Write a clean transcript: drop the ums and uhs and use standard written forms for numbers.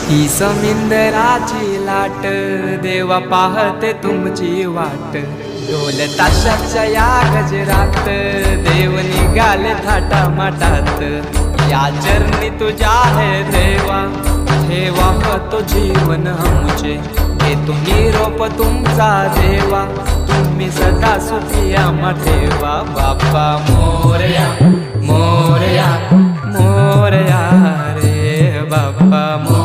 ही समिंदराची लाट देवा पाहते तुमची वाट। ढोल ताशाच्या या गजरात देव निघाले थाटामाटात। या चरणी तुझ्या है देवा ठेवा तो जीवन आमचे। हे तुम्ही रोप तुमचा देवा तुम्ही सदा सुखी आम्हा ठेवा। बाप्पा मोरया मोरया मोरया रे बाप्पा मोरया।